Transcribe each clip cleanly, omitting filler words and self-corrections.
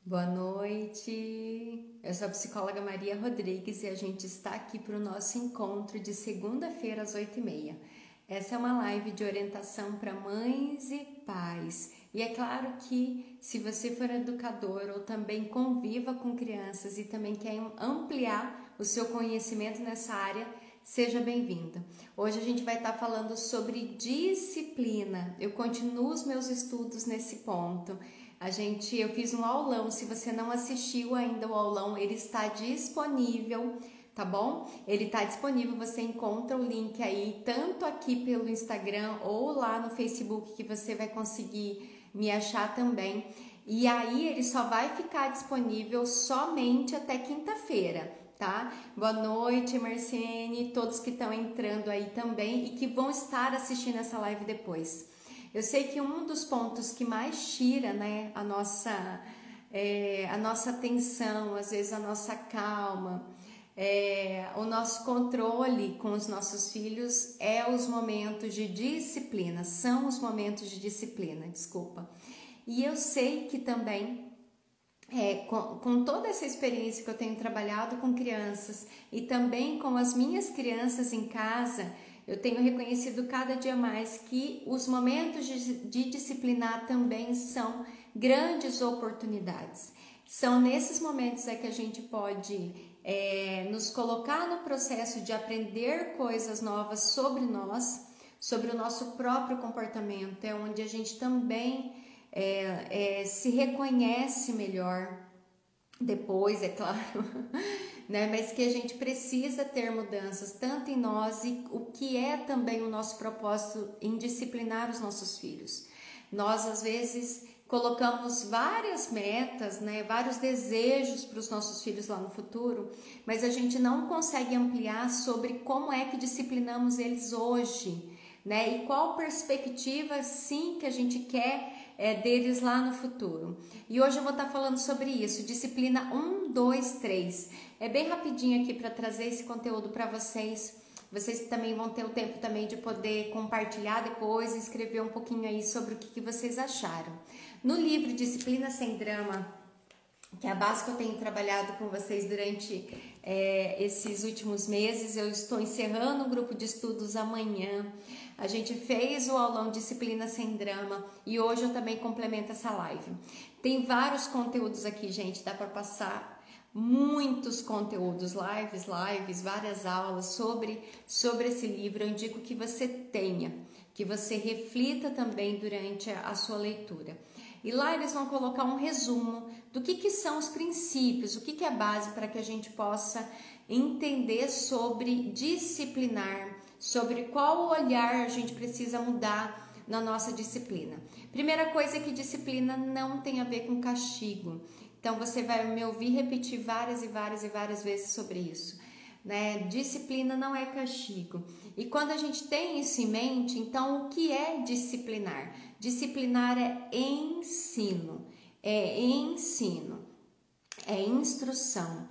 Boa noite, eu sou a psicóloga Maria Rodrigues e a gente está aqui para o nosso encontro de segunda-feira às 8h30. Essa é uma live de orientação para mães e pais. E é claro que se você for educador ou também conviva com crianças e também quer ampliar o seu conhecimento nessa área, seja bem-vindo. Hoje a gente vai estar falando sobre disciplina. Eu continuo os meus estudos nesse ponto. Eu fiz um aulão, se você não assistiu ainda o aulão, ele está disponível, tá bom? Ele está disponível, você encontra o link aí, tanto aqui pelo Instagram ou lá no Facebook, que você vai conseguir me achar também. E aí ele só vai ficar disponível somente até quinta-feira, tá? Boa noite, Marciene, todos que estão entrando aí também e que vão estar assistindo essa live depois. Eu sei que um dos pontos que mais tira, né, a nossa atenção, às vezes a nossa calma, o nosso controle com os nossos filhos é os momentos de disciplina, são os momentos de disciplina, desculpa. E eu sei que também, com toda essa experiência que eu tenho trabalhado com crianças e também com as minhas crianças em casa, eu tenho reconhecido cada dia mais que os momentos de disciplinar também são grandes oportunidades. São nesses momentos que a gente pode nos colocar no processo de aprender coisas novas sobre nós, sobre o nosso próprio comportamento, é onde a gente também se reconhece melhor depois, é claro, né? Mas que a gente precisa ter mudanças tanto em nós e o que é também o nosso propósito em disciplinar os nossos filhos. Nós às vezes colocamos várias metas, né? Vários desejos para os nossos filhos lá no futuro, mas a gente não consegue ampliar sobre como é que disciplinamos eles hoje, né? E qual perspectiva sim que a gente quer deles lá no futuro. E hoje eu vou estar falando sobre isso, disciplina 1, 2, 3. É bem rapidinho aqui para trazer esse conteúdo para vocês. Vocês também vão ter o tempo também de poder compartilhar depois e escrever um pouquinho aí sobre o que vocês acharam. No livro Disciplina Sem Drama, que é a base que eu tenho trabalhado com vocês durante esses últimos meses, eu estou encerrando o grupo de estudos amanhã. A gente fez o aulão Disciplina Sem Drama e hoje eu também complemento essa live. Tem vários conteúdos aqui, gente, dá para passar muitos conteúdos, lives, várias aulas sobre esse livro. Eu indico que você tenha, que você reflita também durante a sua leitura. E lá eles vão colocar um resumo do que são os princípios, o que é a base para que a gente possa entender sobre disciplinar, sobre qual olhar a gente precisa mudar na nossa disciplina. Primeira coisa é que disciplina não tem a ver com castigo. Então você vai me ouvir repetir várias vezes sobre isso, né? Disciplina não é castigo. E quando a gente tem isso em mente, então o que é disciplinar? Disciplinar é ensino, é instrução,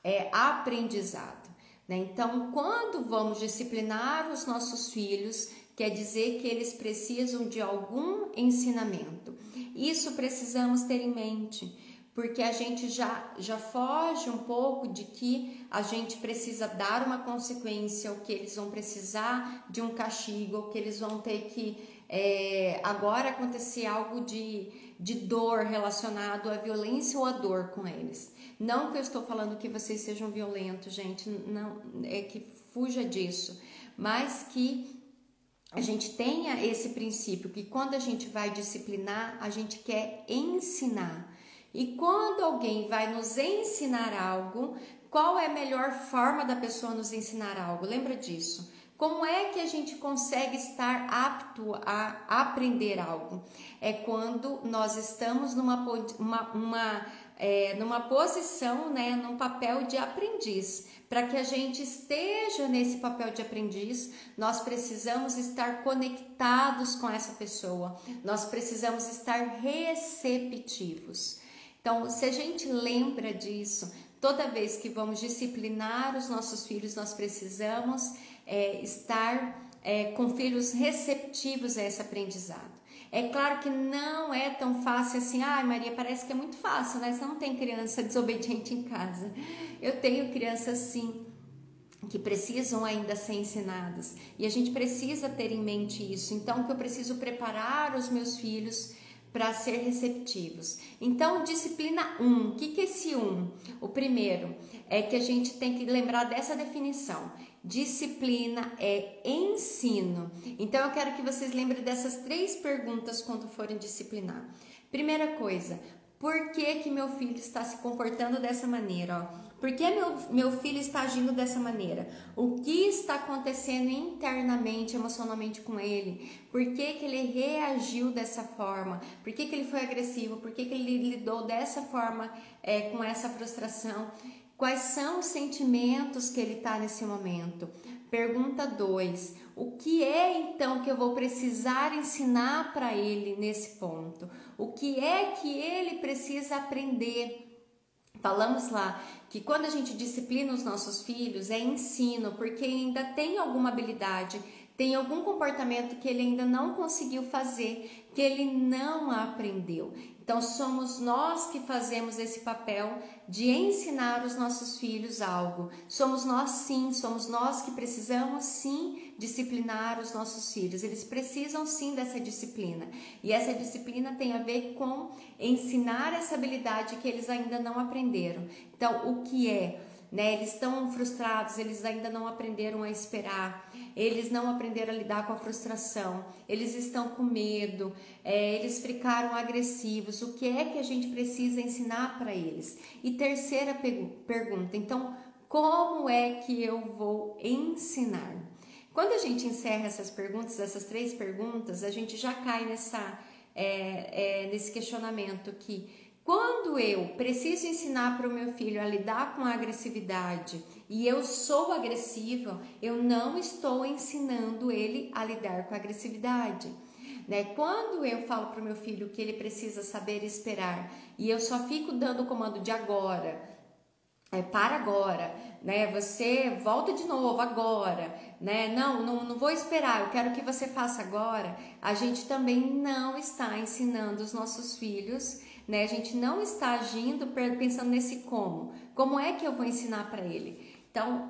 é aprendizado, né? Então, quando vamos disciplinar os nossos filhos, quer dizer que eles precisam de algum ensinamento. Isso precisamos ter em mente, porque a gente já foge um pouco de que a gente precisa dar uma consequência, ou que eles vão precisar de um castigo, ou que eles vão ter que agora acontecer algo de dor relacionado à violência ou à dor com eles. Não que eu estou falando que vocês sejam violentos, gente, não é que fuja disso, mas que a gente tenha esse princípio que quando a gente vai disciplinar, a gente quer ensinar. E quando alguém vai nos ensinar algo, qual é a melhor forma da pessoa nos ensinar algo? Lembra disso? Como é que a gente consegue estar apto a aprender algo? É quando nós estamos numa posição, né, num papel de aprendiz. Para que a gente esteja nesse papel de aprendiz, nós precisamos estar conectados com essa pessoa, nós precisamos estar receptivos. Então, se a gente lembra disso, toda vez que vamos disciplinar os nossos filhos, nós precisamos estar com filhos receptivos a esse aprendizado. É claro que não é tão fácil assim. Ai, Maria, parece que é muito fácil, né? Você não tem criança desobediente em casa. Eu tenho crianças sim, que precisam ainda ser ensinadas, e a gente precisa ter em mente isso. Então, que eu preciso preparar os meus filhos para ser receptivos. Então, disciplina 1, o que é esse 1? O primeiro é que a gente tem que lembrar dessa definição. Disciplina é ensino. Então, eu quero que vocês lembrem dessas 3 perguntas quando forem disciplinar. Primeira coisa, por que meu filho está se comportando dessa maneira? Por que meu filho está agindo dessa maneira? O que está acontecendo internamente, emocionalmente com ele? Por que ele reagiu dessa forma? Por que ele foi agressivo? Por que ele lidou dessa forma, com essa frustração? Quais são os sentimentos que ele está nesse momento? Pergunta 2. O que é então que eu vou precisar ensinar para ele nesse ponto? O que é que ele precisa aprender? Falamos lá que quando a gente disciplina os nossos filhos é ensino, porque ainda tem alguma habilidade, tem algum comportamento que ele ainda não conseguiu fazer, que ele não aprendeu. Então somos nós que fazemos esse papel de ensinar os nossos filhos algo. Somos nós que precisamos sim disciplinar os nossos filhos. Eles precisam sim dessa disciplina. E essa disciplina tem a ver com ensinar essa habilidade que eles ainda não aprenderam. Então, o que é? Eles estão frustrados, eles ainda não aprenderam a esperar, eles não aprenderam a lidar com a frustração, eles estão com medo, eles ficaram agressivos. O que é que a gente precisa ensinar para eles? E terceira pergunta, então, como é que eu vou ensinar? Quando a gente encerra essas perguntas, essas 3 perguntas, a gente já cai nesse questionamento que quando eu preciso ensinar para o meu filho a lidar com a agressividade e eu sou agressiva, eu não estou ensinando ele a lidar com a agressividade. Quando eu falo para o meu filho que ele precisa saber esperar e eu só fico dando o comando de agora, para agora, você volta de novo agora, não vou esperar, eu quero que você faça agora, a gente também não está ensinando os nossos filhos, a gente não está agindo pensando nesse como é que eu vou ensinar para ele. Então,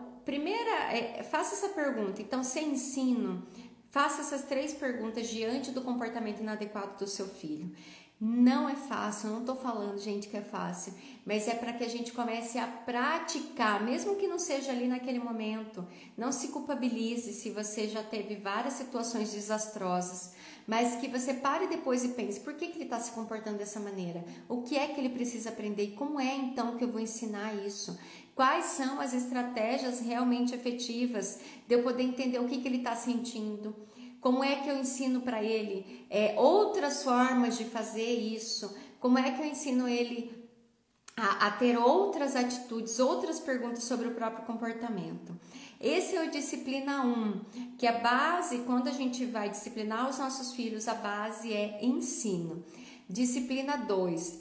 faça essa pergunta. Então, sem ensino, faça essas 3 perguntas diante do comportamento inadequado do seu filho. Não é fácil, eu não estou falando, gente, que é fácil, mas é para que a gente comece a praticar, mesmo que não seja ali naquele momento. Não se culpabilize se você já teve várias situações desastrosas, mas que você pare depois e pense, por que ele está se comportando dessa maneira? O que é que ele precisa aprender? E como é então que eu vou ensinar isso? Quais são as estratégias realmente efetivas de eu poder entender o que ele está sentindo? Como é que eu ensino para ele outras formas de fazer isso? Como é que eu ensino ele a ter outras atitudes, outras perguntas sobre o próprio comportamento? Esse é o disciplina 1, que a base, quando a gente vai disciplinar os nossos filhos, a base é ensino. Disciplina 2,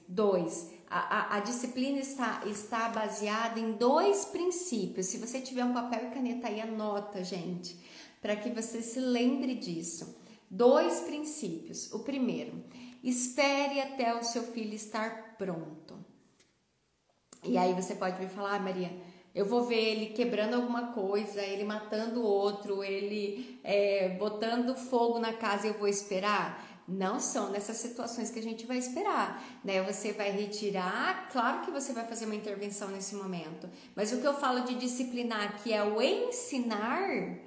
2. A disciplina está baseada em 2 princípios. Se você tiver um papel e caneta aí, anota, gente, para que você se lembre disso. 2 princípios. O primeiro, espere até o seu filho estar pronto. E aí você pode me falar, Maria, eu vou ver ele quebrando alguma coisa, ele matando o outro, ele botando fogo na casa e eu vou esperar? Não são nessas situações que a gente vai esperar, Você vai retirar, claro que você vai fazer uma intervenção nesse momento, mas o que eu falo de disciplinar, que é o ensinar,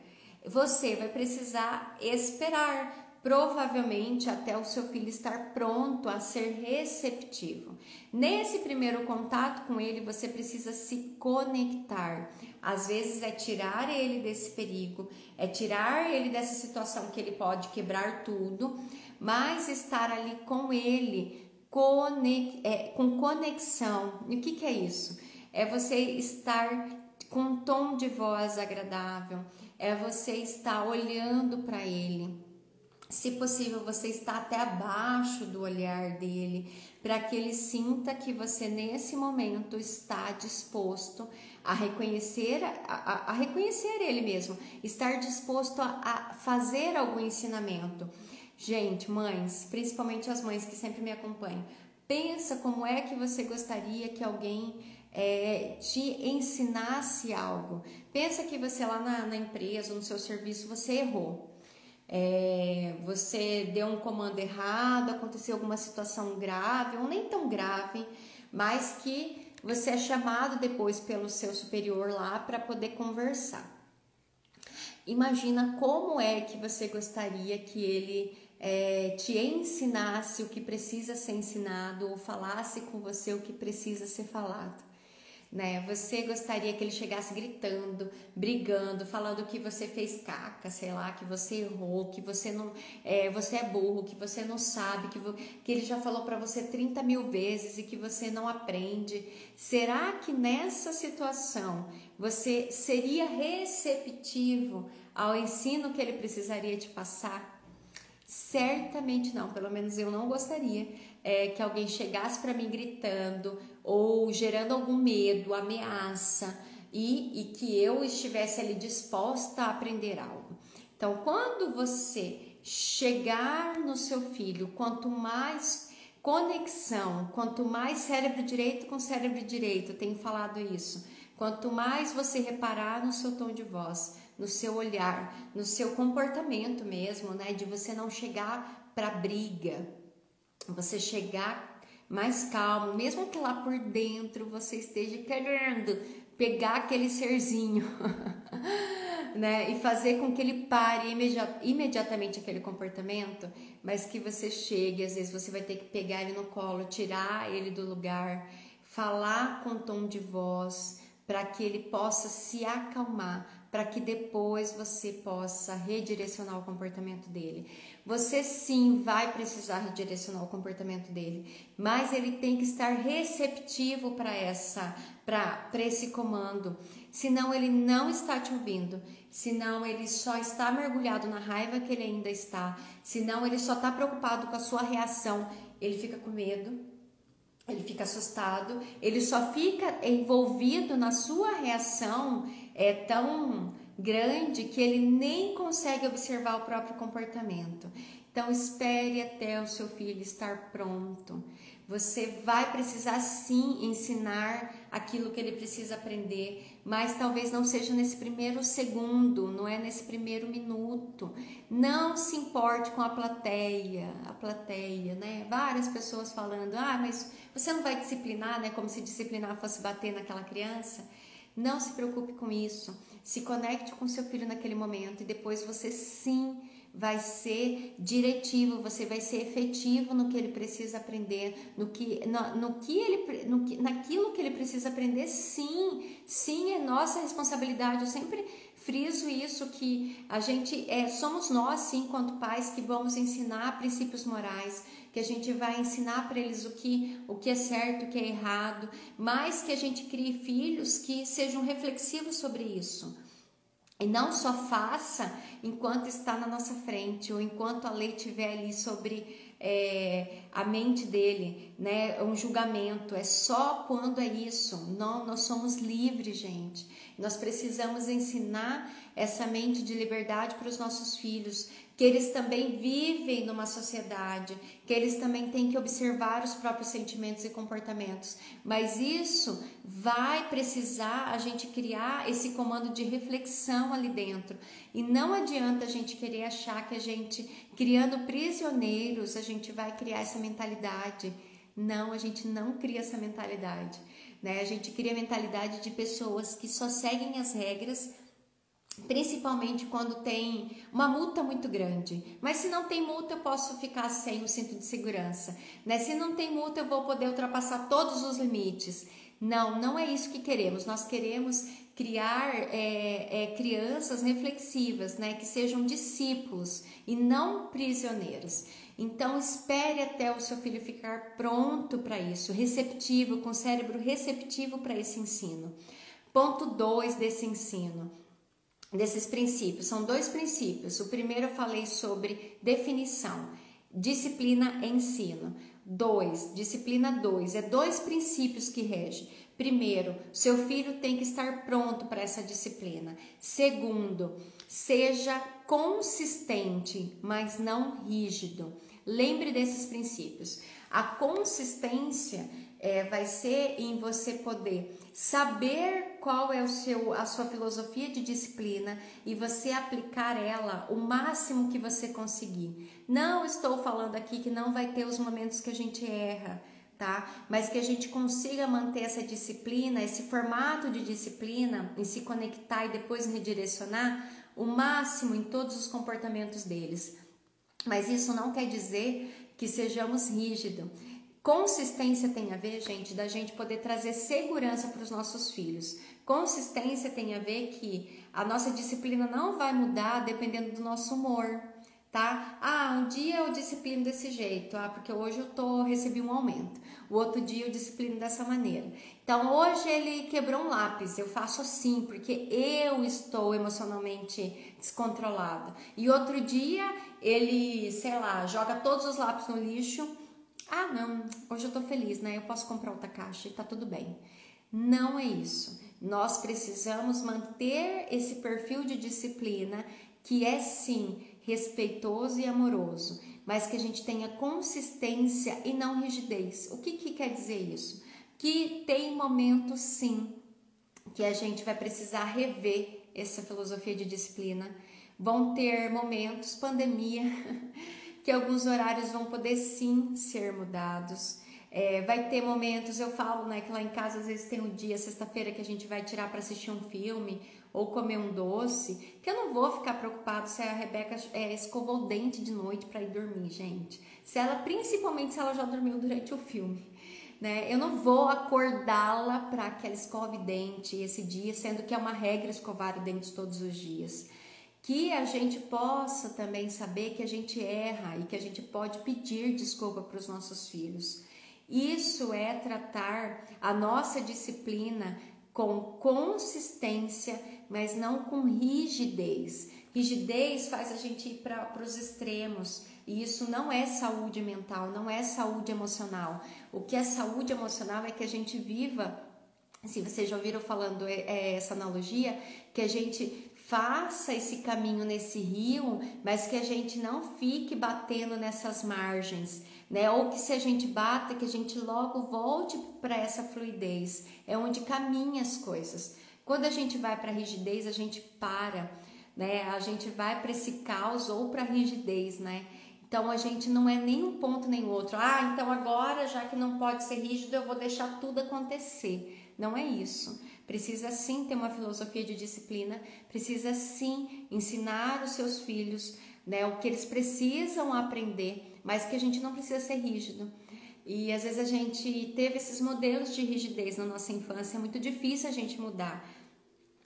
você vai precisar esperar, provavelmente até o seu filho estar pronto a ser receptivo. Nesse primeiro contato com ele, você precisa se conectar. Às vezes é tirar ele desse perigo, é tirar ele dessa situação que ele pode quebrar tudo, mas estar ali com ele, com conexão. E o que é isso? É você estar com um tom de voz agradável, é você estar olhando para ele. Se possível, você está até abaixo do olhar dele, para que ele sinta que você nesse momento está disposto a reconhecer, a reconhecer ele mesmo, estar disposto a fazer algum ensinamento. Gente, mães, principalmente as mães que sempre me acompanham, pensa como é que você gostaria que alguém te ensinasse algo. Pensa que você lá na empresa, no seu serviço, você errou. Você deu um comando errado, aconteceu alguma situação grave ou nem tão grave, mas que você é chamado depois pelo seu superior lá para poder conversar. Imagina como é que você gostaria que ele te ensinasse o que precisa ser ensinado ou falasse com você o que precisa ser falado. Né? Você gostaria que ele chegasse gritando, brigando, falando que você fez caca, sei lá, que você errou, que você não você é burro, que você não sabe, que ele já falou para você 30 mil vezes e que você não aprende. Será que nessa situação você seria receptivo ao ensino que ele precisaria te passar? Certamente não, pelo menos eu não gostaria que alguém chegasse para mim gritando ou gerando algum medo, ameaça e que eu estivesse ali disposta a aprender algo. Então, quando você chegar no seu filho, quanto mais conexão, quanto mais cérebro direito com cérebro direito, eu tenho falado isso, quanto mais você reparar no seu tom de voz, no seu olhar, no seu comportamento mesmo, né? De você não chegar para briga, você chegar mais calmo, mesmo que lá por dentro você esteja querendo pegar aquele serzinho, né? E fazer com que ele pare imediatamente aquele comportamento, mas que você chegue, às vezes você vai ter que pegar ele no colo, tirar ele do lugar, falar com tom de voz, para que ele possa se acalmar, para que depois você possa redirecionar o comportamento dele. Você sim vai precisar redirecionar o comportamento dele, mas ele tem que estar receptivo para esse comando. Senão ele não está te ouvindo, senão ele só está mergulhado na raiva que ele ainda está, senão ele só está preocupado com a sua reação, ele fica com medo. Ele fica assustado, ele só fica envolvido na sua reação tão grande que ele nem consegue observar o próprio comportamento. Então, espere até o seu filho estar pronto. Você vai precisar sim ensinar aquilo que ele precisa aprender, mas talvez não seja nesse primeiro segundo, não é nesse primeiro minuto. Não se importe com a plateia, né? Várias pessoas falando, mas você não vai disciplinar, né? Como se disciplinar fosse bater naquela criança. Não se preocupe com isso. Se conecte com seu filho naquele momento e depois você sim vai ser diretivo, você vai ser efetivo no que ele precisa aprender, naquilo que ele precisa aprender, sim, é nossa responsabilidade. Eu sempre friso isso, que a gente somos nós, sim, enquanto pais, que vamos ensinar princípios morais, que a gente vai ensinar para eles o que é certo, o que é errado, mas que a gente crie filhos que sejam reflexivos sobre isso. E não só faça enquanto está na nossa frente ou enquanto a lei estiver ali sobre a mente dele, né? Um julgamento. É só quando é isso. Não, nós somos livres, gente. Nós precisamos ensinar essa mente de liberdade para os nossos filhos, que eles também vivem numa sociedade, que eles também têm que observar os próprios sentimentos e comportamentos. Mas isso vai precisar a gente criar esse comando de reflexão ali dentro. E não adianta a gente querer achar que a gente, criando prisioneiros, a gente vai criar essa mentalidade. Não, a gente não cria essa mentalidade, né? A gente cria a mentalidade de pessoas que só seguem as regras, principalmente quando tem uma multa muito grande. Mas se não tem multa, eu posso ficar sem o cinto de segurança, né? Se não tem multa, eu vou poder ultrapassar todos os limites. Não é isso que queremos. Nós queremos criar crianças reflexivas, né? Que sejam discípulos e não prisioneiros. Então, espere até o seu filho ficar pronto para isso, receptivo, com o cérebro receptivo para esse ensino. Ponto 2 desse ensino. Desses princípios, são 2 princípios. O primeiro eu falei sobre definição, disciplina e ensino. Disciplina 2, 2 princípios que regem. Primeiro, seu filho tem que estar pronto para essa disciplina. Segundo, seja consistente, mas não rígido. Lembre desses princípios. A consistência vai ser em você poder saber qual é a sua filosofia de disciplina e você aplicar ela o máximo que você conseguir. Não estou falando aqui que não vai ter os momentos que a gente erra, tá? Mas que a gente consiga manter essa disciplina, esse formato de disciplina, em se conectar e depois redirecionar o máximo em todos os comportamentos deles. Mas isso não quer dizer que sejamos rígidos. Consistência tem a ver, gente, da gente poder trazer segurança para os nossos filhos. Consistência tem a ver que a nossa disciplina não vai mudar dependendo do nosso humor, tá? Um dia eu disciplino desse jeito, porque hoje eu recebi um aumento. O outro dia eu disciplino dessa maneira. Então, hoje ele quebrou um lápis, eu faço assim, porque eu estou emocionalmente descontrolada. E outro dia ele, sei lá, joga todos os lápis no lixo. Não, hoje eu tô feliz, né? Eu posso comprar outra caixa e tá tudo bem. Não é isso. Nós precisamos manter esse perfil de disciplina que é sim respeitoso e amoroso, mas que a gente tenha consistência e não rigidez. O que quer dizer isso? Que tem momentos sim que a gente vai precisar rever essa filosofia de disciplina. Vão ter momentos, pandemia, que alguns horários vão poder sim ser mudados. Vai ter momentos, eu falo, né, que lá em casa às vezes tem um dia, sexta-feira, que a gente vai tirar para assistir um filme ou comer um doce, que eu não vou ficar preocupado se a Rebeca escovou o dente de noite para ir dormir, gente. Principalmente se ela já dormiu durante o filme, né? Eu não vou acordá-la para que ela escove dente esse dia, sendo que é uma regra escovar o dente todos os dias. Que a gente possa também saber que a gente erra e que a gente pode pedir desculpa para os nossos filhos. Isso é tratar a nossa disciplina com consistência, mas não com rigidez. Rigidez faz a gente ir para os extremos e isso não é saúde mental, não é saúde emocional. O que é saúde emocional é que a gente viva, se vocês já ouviram falando essa analogia, que a gente faça esse caminho nesse rio, mas que a gente não fique batendo nessas margens, né? Ou que se a gente bata, que a gente logo volte para essa fluidez, é onde caminha as coisas. Quando a gente vai para a rigidez, a gente para, né? A gente vai para esse caos ou para a rigidez, né? Então a gente não é nem um ponto nem outro. Então agora, já que não pode ser rígido, eu vou deixar tudo acontecer. Não é isso. Precisa sim ter uma filosofia de disciplina, precisa sim ensinar os seus filhos, né, o que eles precisam aprender, mas que a gente não precisa ser rígido. E às vezes a gente teve esses modelos de rigidez na nossa infância, é muito difícil a gente mudar.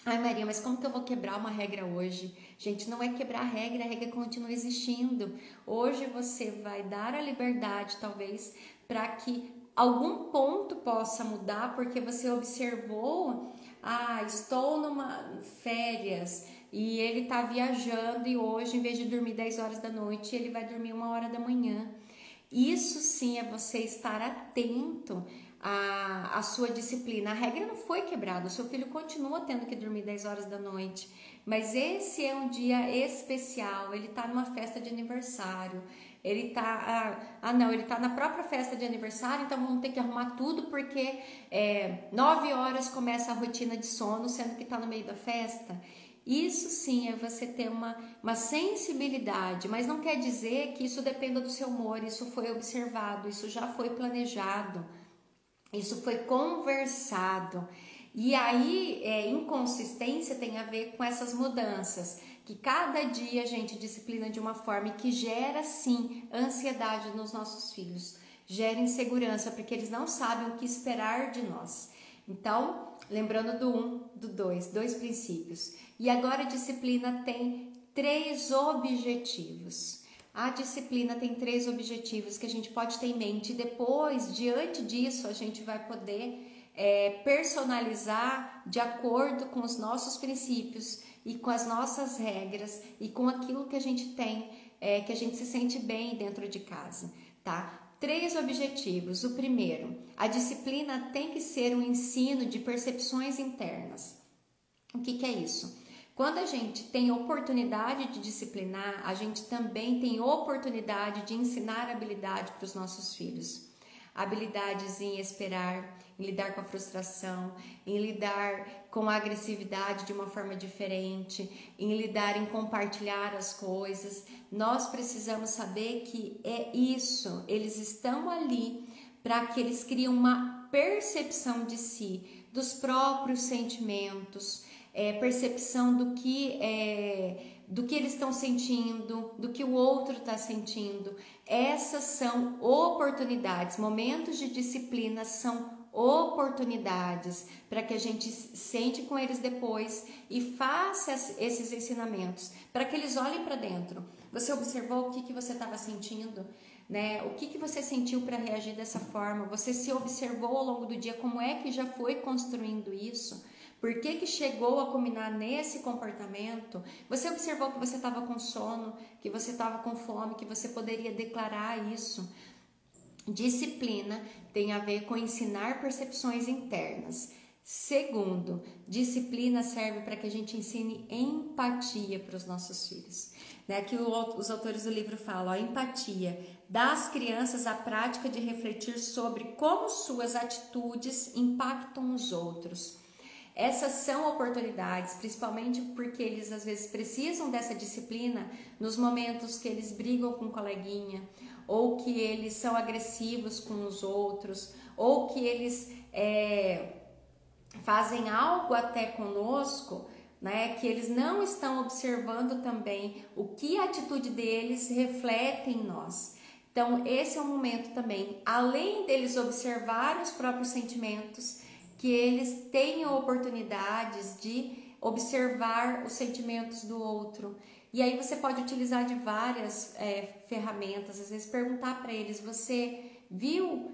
Maria, mas como que eu vou quebrar uma regra hoje? Gente, não é quebrar a regra continua existindo. Hoje você vai dar a liberdade, talvez, para que algum ponto possa mudar, porque você observou, estou numa férias e ele está viajando e hoje, em vez de dormir 10 horas da noite, ele vai dormir 1 hora da manhã. Isso sim é você estar atento à sua disciplina. A regra não foi quebrada, o seu filho continua tendo que dormir 10 horas da noite, mas esse é um dia especial, ele está numa festa de aniversário, ele tá, ele tá na própria festa de aniversário, então vamos ter que arrumar tudo porque 9 horas começa a rotina de sono, sendo que tá no meio da festa. Isso sim é você ter uma sensibilidade, mas não quer dizer que isso dependa do seu humor, isso foi observado, isso já foi planejado, isso foi conversado. E aí, inconsistência tem a ver com essas mudanças, que cada dia a gente disciplina de uma forma que gera sim ansiedade nos nossos filhos, gera insegurança, porque eles não sabem o que esperar de nós. Então, lembrando do 2 princípios. E agora a disciplina tem 3 objetivos. A disciplina tem 3 objetivos que a gente pode ter em mente. E depois, diante disso, a gente vai poder personalizar de acordo com os nossos princípios e com as nossas regras e com aquilo que a gente tem, que a gente se sente bem dentro de casa, tá? 3 objetivos. O primeiro, a disciplina tem que ser um ensino de percepções internas. O que é isso? Quando a gente tem oportunidade de disciplinar, a gente também tem oportunidade de ensinar habilidade para os nossos filhos. Habilidades em esperar, em lidar com a frustração, em lidar com a agressividade de uma forma diferente, em lidar em compartilhar as coisas. Nós precisamos saber que é isso, eles estão ali para que eles criem uma percepção de si, dos próprios sentimentos, percepção do que eles estão sentindo, do que o outro está sentindo. Essas são oportunidades, momentos de disciplina são oportunidades para que a gente sente com eles depois e faça esses ensinamentos, para que eles olhem para dentro. Você observou o que você estava sentindo, né? O que você sentiu para reagir dessa forma? Você se observou ao longo do dia, como é que já foi construindo isso? Por que chegou a culminar nesse comportamento? Você observou que você estava com sono, que você estava com fome, que você poderia declarar isso? Disciplina tem a ver com ensinar percepções internas. Segundo, disciplina serve para que a gente ensine empatia para os nossos filhos. Né? Que os autores do livro falam, a empatia dá às crianças a prática de refletir sobre como suas atitudes impactam os outros. Essas são oportunidades, principalmente porque eles às vezes precisam dessa disciplina nos momentos que eles brigam com um coleguinha, ou que eles são agressivos com os outros, ou que eles fazem algo até conosco, né, que eles não estão observando também o que a atitude deles reflete em nós. Então, esse é um momento também, além deles observar os próprios sentimentos, que eles tenham oportunidades de observar os sentimentos do outro. E aí você pode utilizar de várias ferramentas, às vezes perguntar para eles, você viu,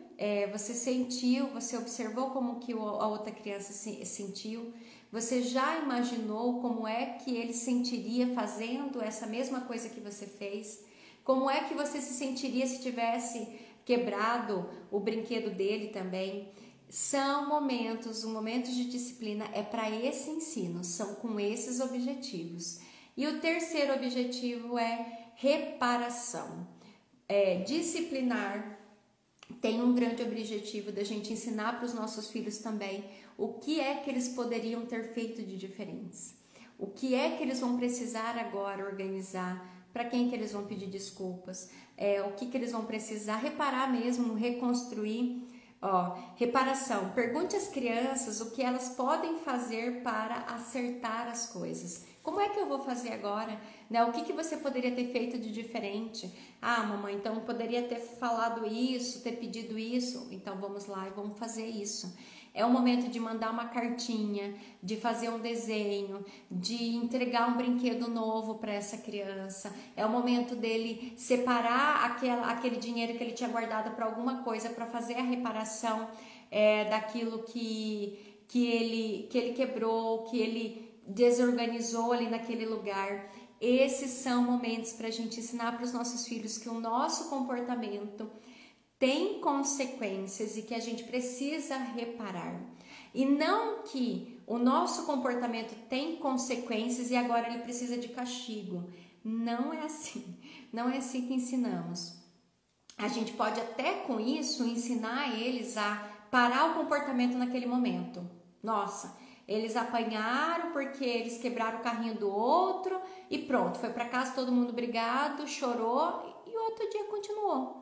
você sentiu, você observou como que a outra criança sentiu? Você já imaginou como é que ele sentiria fazendo essa mesma coisa que você fez? Como é que você se sentiria se tivesse quebrado o brinquedo dele também? São momentos, momentos de disciplina é para esse ensino, são com esses objetivos. E o terceiro objetivo é reparação. Disciplinar tem um grande objetivo da gente ensinar para os nossos filhos também o que é que eles poderiam ter feito de diferentes. O que é que eles vão precisar agora organizar, para quem que eles vão pedir desculpas, o que eles vão precisar reparar mesmo, reconstruir. Reparação. Pergunte às crianças o que elas podem fazer para acertar as coisas. Como é que eu vou fazer agora? Né? O que você poderia ter feito de diferente? Ah, mamãe, então poderia ter falado isso, ter pedido isso. Então vamos lá e vamos fazer isso. É o momento de mandar uma cartinha, de fazer um desenho, de entregar um brinquedo novo para essa criança. É o momento dele separar aquele dinheiro que ele tinha guardado para alguma coisa, para fazer a reparação daquilo que ele quebrou, que ele desorganizou ali naquele lugar. Esses são momentos para a gente ensinar para os nossos filhos que o nosso comportamento tem consequências e que a gente precisa reparar. E não que o nosso comportamento tem consequências e agora ele precisa de castigo. Não é assim. Não é assim que ensinamos. A gente pode até com isso ensinar eles a parar o comportamento naquele momento. Nossa, eles apanharam porque eles quebraram o carrinho do outro e pronto, foi para casa todo mundo brigado, chorou e outro dia continuou.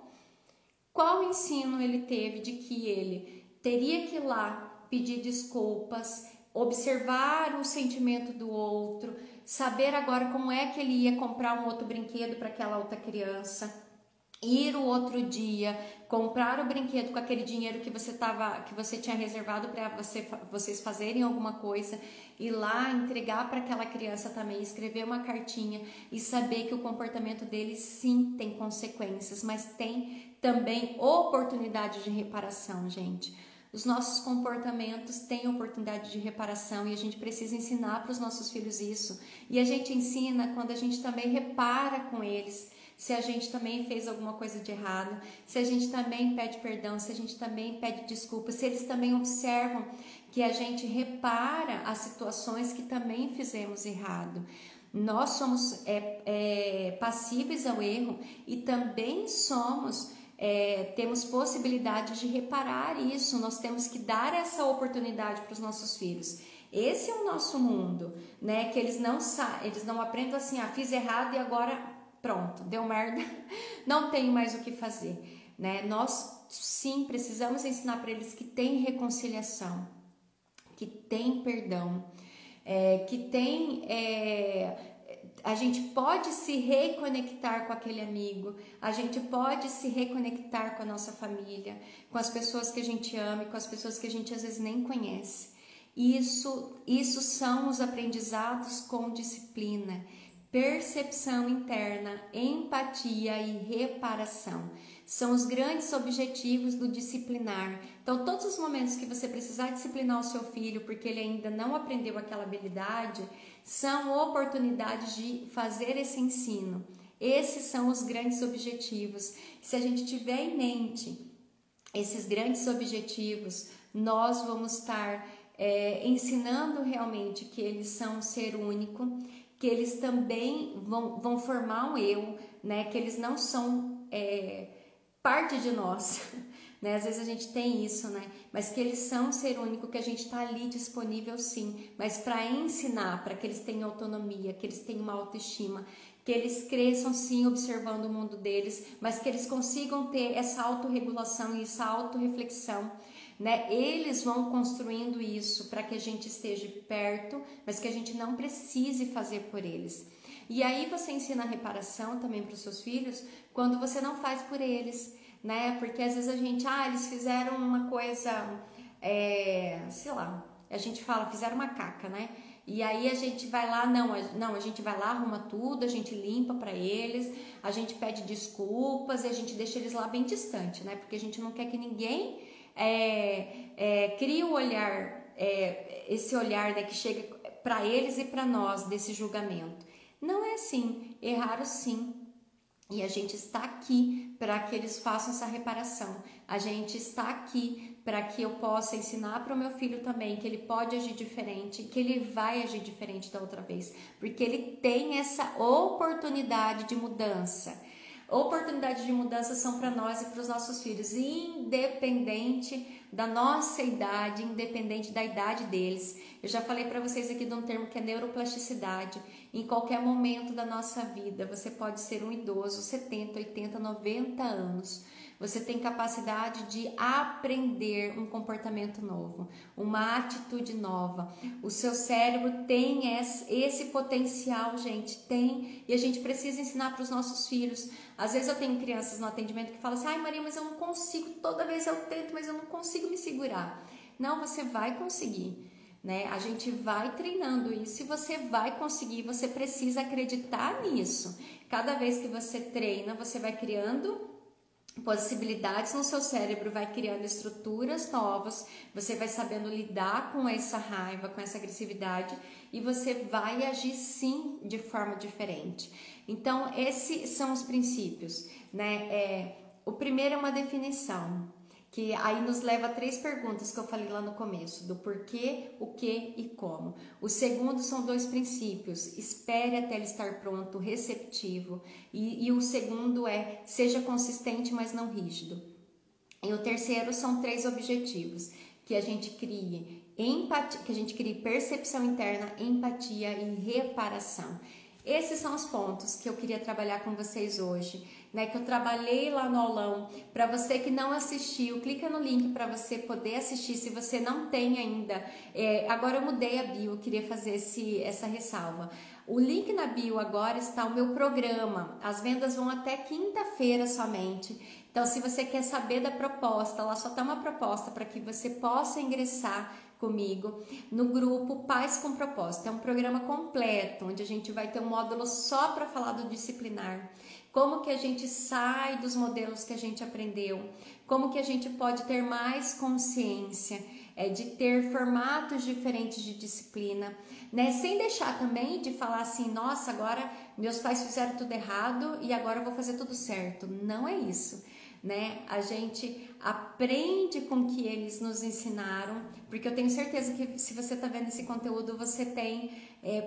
Qual ensino ele teve de que ele teria que ir lá pedir desculpas, observar o sentimento do outro, saber agora como é que ele ia comprar um outro brinquedo para aquela outra criança, ir o outro dia, comprar o brinquedo com aquele dinheiro que você tinha reservado para vocês fazerem alguma coisa, ir lá entregar para aquela criança também, escrever uma cartinha e saber que o comportamento dele sim tem consequências, mas tem também oportunidade de reparação, gente. Os nossos comportamentos têm oportunidade de reparação e a gente precisa ensinar para os nossos filhos isso. E a gente ensina quando a gente também repara com eles. se a gente também fez alguma coisa de errado, se a gente também pede perdão, se a gente também pede desculpa, se eles também observam que a gente repara as situações que também fizemos errado. Nós somos passíveis ao erro e também temos possibilidade de reparar isso. Nós temos que dar essa oportunidade para os nossos filhos. Esse é o nosso mundo, né? Que eles não aprendam assim, fiz errado e agora pronto, deu merda, não tenho mais o que fazer, né? Nós sim precisamos ensinar para eles que tem reconciliação, que tem perdão, a gente pode se reconectar com aquele amigo, a gente pode se reconectar com a nossa família, com as pessoas que a gente ama e com as pessoas que a gente às vezes nem conhece. Isso são os aprendizados com disciplina, percepção interna, empatia e reparação. São os grandes objetivos do disciplinar. Então, todos os momentos que você precisar disciplinar o seu filho porque ele ainda não aprendeu aquela habilidade, são oportunidades de fazer esse ensino. Esses são os grandes objetivos. Se a gente tiver em mente esses grandes objetivos, nós vamos estar ensinando realmente que eles são um ser único, que eles também vão formar um eu, né? Que eles não são parte de nós, né? Às vezes a gente tem isso, né? Mas que eles são um ser único, que a gente está ali disponível sim, mas para ensinar, para que eles tenham autonomia, que eles tenham uma autoestima, que eles cresçam sim observando o mundo deles, mas que eles consigam ter essa autorregulação e essa autorreflexão, né? Eles vão construindo isso para que a gente esteja perto, mas que a gente não precise fazer por eles. E aí você ensina a reparação também para os seus filhos quando você não faz por eles, né? Porque às vezes a gente, eles fizeram uma coisa, sei lá, a gente fala, fizeram uma caca, né? E aí a gente vai lá, a gente vai lá, arruma tudo, a gente limpa para eles, a gente pede desculpas e a gente deixa eles lá bem distante, né? Porque a gente não quer que ninguém crie o olhar, esse olhar, né, que chega para eles e para nós desse julgamento. Não é assim, erraram sim. E a gente está aqui para que eles façam essa reparação. A gente está aqui para que eu possa ensinar para o meu filho também que ele pode agir diferente, que ele vai agir diferente da outra vez, porque ele tem essa oportunidade de mudança. Oportunidades de mudança são para nós e para os nossos filhos, independente da nossa idade, independente da idade deles. Eu já falei para vocês aqui de um termo que é neuroplasticidade. Em qualquer momento da nossa vida, você pode ser um idoso, 70, 80, 90 anos. Você tem capacidade de aprender um comportamento novo, uma atitude nova. O seu cérebro tem esse potencial, gente, tem. E a gente precisa ensinar para os nossos filhos. Às vezes eu tenho crianças no atendimento que falam assim, Maria, mas eu não consigo, toda vez eu tento, mas eu não consigo me segurar. Não, você vai conseguir, né? A gente vai treinando isso e você vai conseguir, você precisa acreditar nisso. Cada vez que você treina, você vai criando possibilidades no seu cérebro, vai criando estruturas novas, você vai sabendo lidar com essa raiva, com essa agressividade e você vai agir sim de forma diferente. Então, esses são os princípios, né? O primeiro é uma definição, que aí nos leva a 3 perguntas que eu falei lá no começo, do porquê, o que e como. O segundo são 2 princípios, espere até ele estar pronto, receptivo, e o segundo é, seja consistente, mas não rígido. E o terceiro são 3 objetivos, que a gente crie empatia, que a gente crie percepção interna, empatia e reparação. Esses são os pontos que eu queria trabalhar com vocês hoje, né? Que eu trabalhei lá no aulão. Para você que não assistiu, clica no link para você poder assistir, se você não tem ainda. Agora eu mudei a bio, eu queria fazer essa ressalva. O link na bio agora está o meu programa. As vendas vão até quinta-feira somente. Então, se você quer saber da proposta, lá só está uma proposta para que você possa ingressar comigo no grupo Pais com Propósito. É um programa completo, onde a gente vai ter um módulo só para falar do disciplinar, como que a gente sai dos modelos que a gente aprendeu, como que a gente pode ter mais consciência de ter formatos diferentes de disciplina, né? Sem deixar também de falar assim, nossa, agora meus pais fizeram tudo errado e agora eu vou fazer tudo certo. Não é isso, né? A gente aprende com o que eles nos ensinaram, porque eu tenho certeza que se você está vendo esse conteúdo, você tem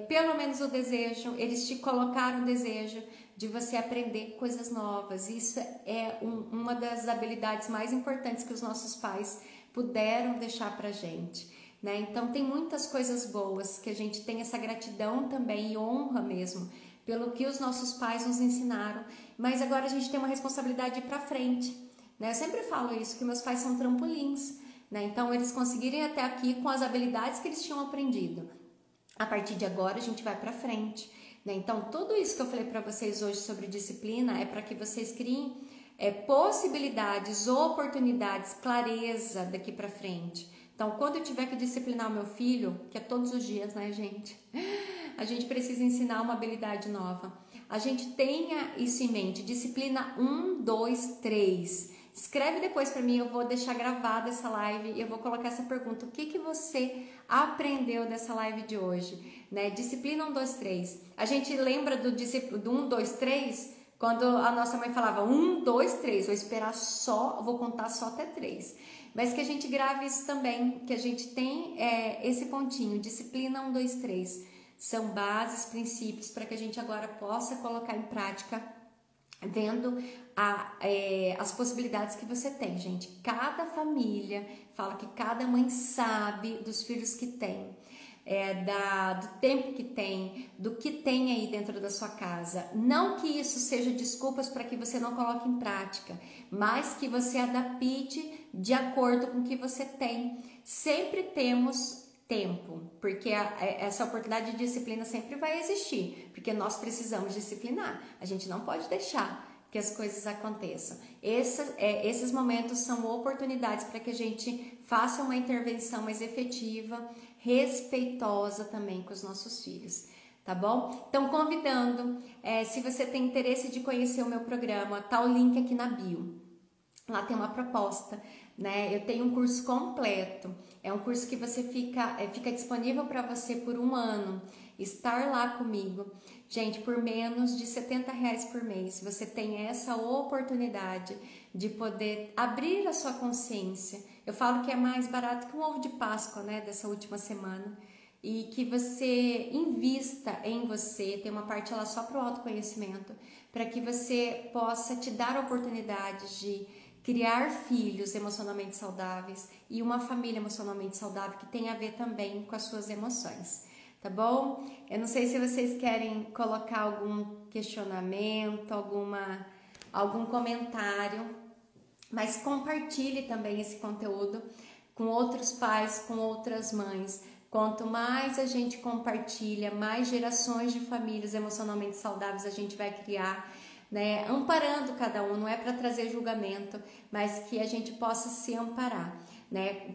pelo menos o desejo, eles te colocaram o desejo de você aprender coisas novas. Isso é uma das habilidades mais importantes que os nossos pais puderam deixar pra gente, né? Então tem muitas coisas boas que a gente tem essa gratidão também e honra mesmo pelo que os nossos pais nos ensinaram, mas agora a gente tem uma responsabilidade de ir pra frente, né? Eu sempre falo isso, que meus pais são trampolins, né? Então eles conseguiram ir até aqui com as habilidades que eles tinham aprendido. A partir de agora a gente vai pra frente, né? Então tudo isso que eu falei pra vocês hoje sobre disciplina é para que vocês criem possibilidades, oportunidades, clareza daqui para frente. Então, quando eu tiver que disciplinar o meu filho, que é todos os dias, né, gente? A gente precisa ensinar uma habilidade nova. A gente tenha isso em mente. Disciplina 1, 2, 3. Escreve depois para mim, eu vou deixar gravada essa live e eu vou colocar essa pergunta. O que você aprendeu dessa live de hoje? Né? Disciplina 1, 2, 3. A gente lembra do 1, 2, 3... Quando a nossa mãe falava 1, 2, 3, vou esperar só, vou contar só até 3. Mas que a gente grave isso também, que a gente tem esse pontinho, disciplina 1, 2, 3. São bases, princípios para que a gente agora possa colocar em prática, vendo as possibilidades que você tem, gente. Cada família fala que cada mãe sabe dos filhos que tem. Do tempo que tem, do que tem aí dentro da sua casa. Não que isso seja desculpas para que você não coloque em prática, mas que você adapte de acordo com o que você tem. Sempre temos tempo, porque essa oportunidade de disciplina sempre vai existir, porque nós precisamos disciplinar. A gente não pode deixar que as coisas aconteçam. Esses momentos são oportunidades para que a gente faça uma intervenção mais efetiva, respeitosa também com os nossos filhos, tá bom? Então, convidando, se você tem interesse de conhecer o meu programa, tá o link aqui na bio. Lá tem uma proposta, né? Eu tenho um curso completo, é um curso que você fica disponível para você por 1 ano, estar lá comigo. Gente, por menos de R$70 por mês, você tem essa oportunidade de poder abrir a sua consciência. Eu falo que é mais barato que um ovo de Páscoa, né, dessa última semana. E que você invista em você, tem uma parte lá só para o autoconhecimento, para que você possa te dar a oportunidade de criar filhos emocionalmente saudáveis e uma família emocionalmente saudável que tem a ver também com as suas emoções. Tá bom? Eu não sei se vocês querem colocar algum questionamento, algum comentário, mas compartilhe também esse conteúdo com outros pais, com outras mães. Quanto mais a gente compartilha, mais gerações de famílias emocionalmente saudáveis a gente vai criar, né? Amparando cada um, não é para trazer julgamento, mas que a gente possa se amparar, né?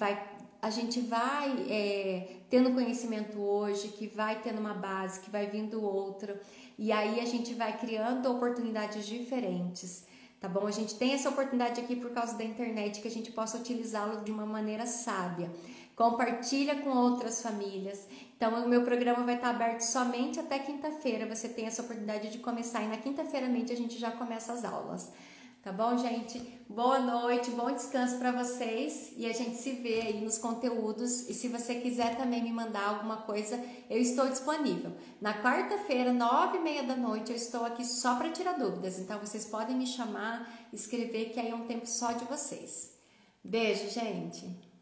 A gente vai tendo conhecimento hoje, que vai tendo uma base, que vai vindo outra, e aí a gente vai criando oportunidades diferentes, tá bom? A gente tem essa oportunidade aqui por causa da internet, que a gente possa utilizá-lo de uma maneira sábia. Compartilha com outras famílias. Então, o meu programa vai estar aberto somente até quinta-feira. Você tem essa oportunidade de começar e na quinta-feira a gente já começa as aulas. Tá bom, gente? Boa noite, bom descanso para vocês e a gente se vê aí nos conteúdos. E se você quiser também me mandar alguma coisa, eu estou disponível. Na quarta-feira, 9h30 da noite, eu estou aqui só para tirar dúvidas. Então, vocês podem me chamar, escrever, que aí é um tempo só de vocês. Beijo, gente!